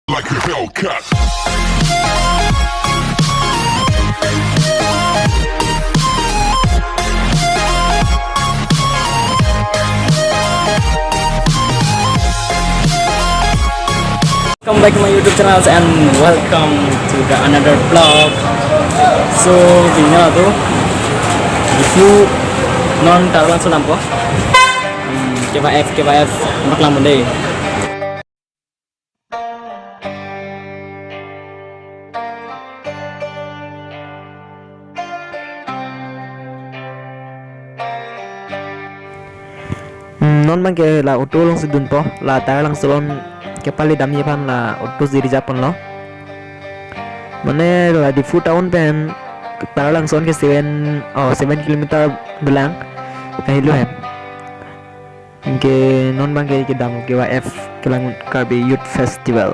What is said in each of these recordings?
like a Hellcat. Welcome back to my YouTube channel and welcome to the another vlog. So tinggal tuh review non taruhan sunam ko. KYF maklang bende. Non bang ke la auto long sidun po la tayar lang salon ke pali dam ye pan la auto ziri japon lo mane la di fu town pen tayar lang son ke 7 kilometer belang kahilu hai ke non bang ke dam ke YF ke lang Karbi Youth Festival.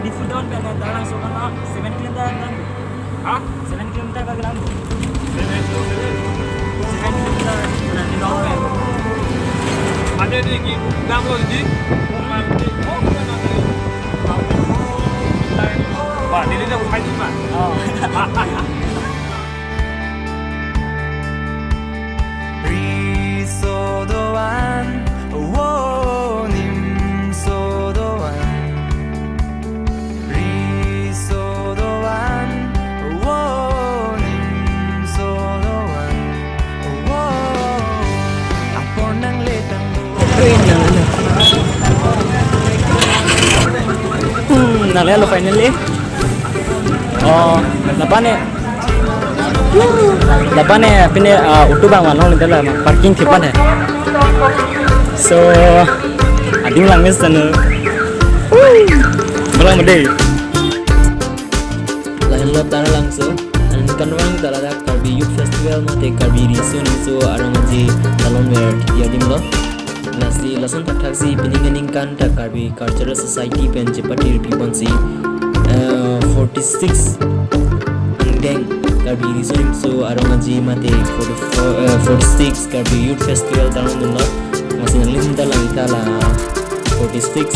Di fu town pen tayar lang son 7 kilometer dan 7 kilometer ka gelang 7 kilometer dan di town pen ada di gambar di Pak, ini dah bukan cuma. Risodoan, wonim sodoan. Risodoan, wonim sodoan. Apa nang letang Nalelo finally. Lapan है अपने auto बांग वालों ने डला parking थिपन है so ading langis sana belang mede lain lot dana langsung and kanwang dala Karbi Youth Festival mate Karbi Risun so arang ji talon mer yadim lo nasi lason taksi pininganing kan ta Karbi Cultural Society pen jepati piponsi 46 Angdeng Karbi Risun so arang ji mate 46 Karbi Youth Festival talon dulu masih nalim dalang itala 46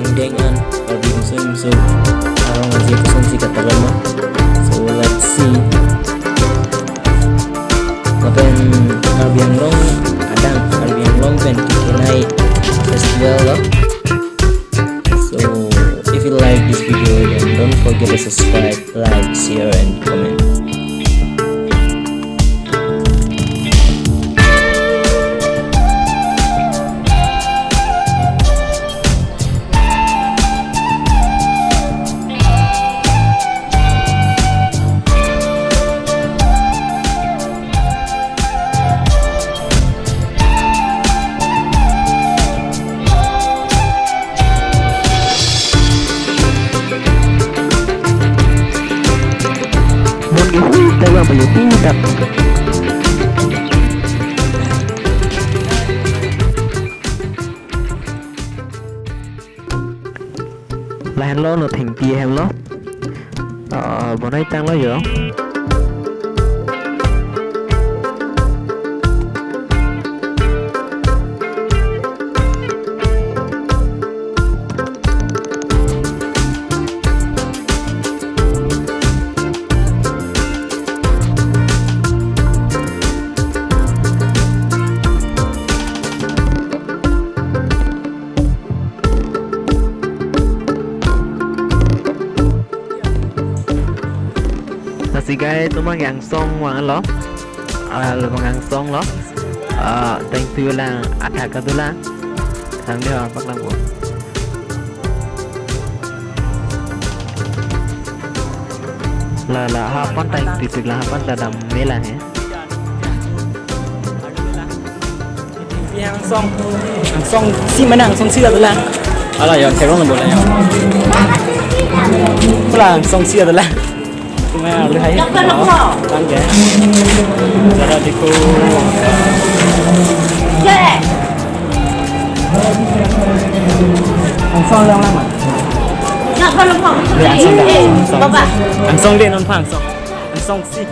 Angdeng an Karbi Risun so arang ji pesan si katalan mo so let's see Kapan Karbi Anglong adang Karbi Anglong pen kikinai festival lo. So if you like this video then don't forget to subscribe, like, share and comment. Tayo ba yung pudak? Lahan lo no thành tia hem lo. Bọn này tăng lo gì Nasi guys, tumang yang song wang lo, yang song lo, thank you lang, attack tu lang, sang dia orang paklang ko. La hapan thank you lang hapan tadam mela he. Yang song si mana yang song si tu lah. Alah yang terong boleh yang. Pulang song si tu lah. Mà lưới hay tăng kẻ ra đi cô ăn xong lắm mà ăn xong đi non phẳng xong ăn xong xí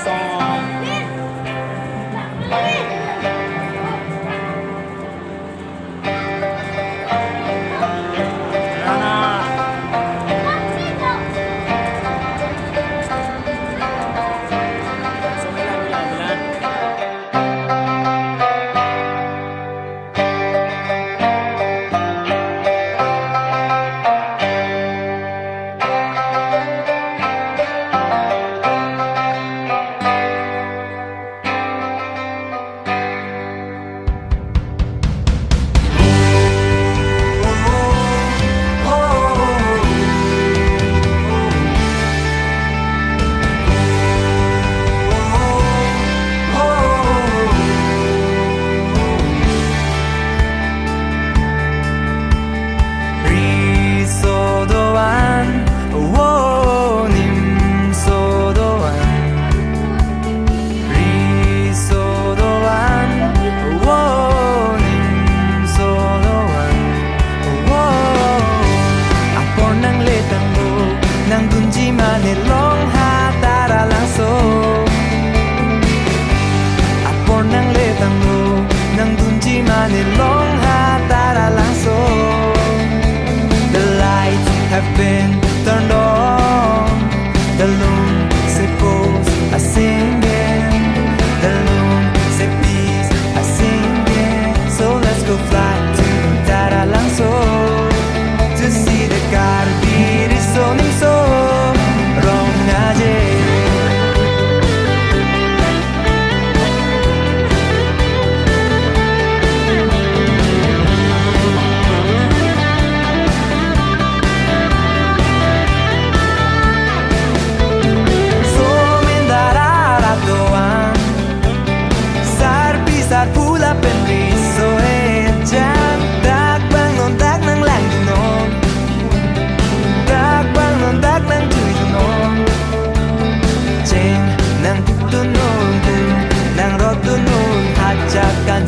song. The lights have been turned on. The loon say pose are singing. The loon say peace are singing. So let's go fly to Taralangso to see the Carbiri soning so wrong naje.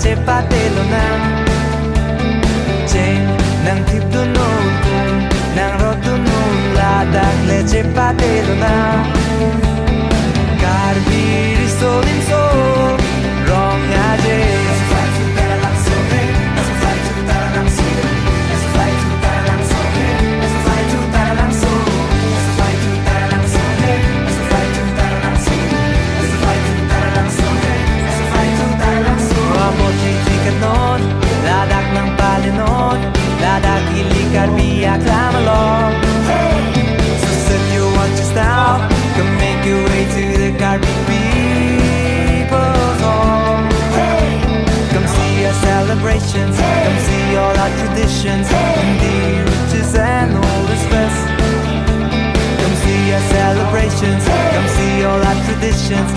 Cepatelo nang Jeng nang tip dunun kung nang rotunun ladak le cepatelo nang Carbiri solim so wrong aje. Ladak ng Palinon, ladak Ilicarbiya, climb along. So if you want to stop, come make your way to the Caribbean people's home. Come see our celebrations, come see all our traditions, and the riches and oldest best. Come see our celebrations, come see all our traditions.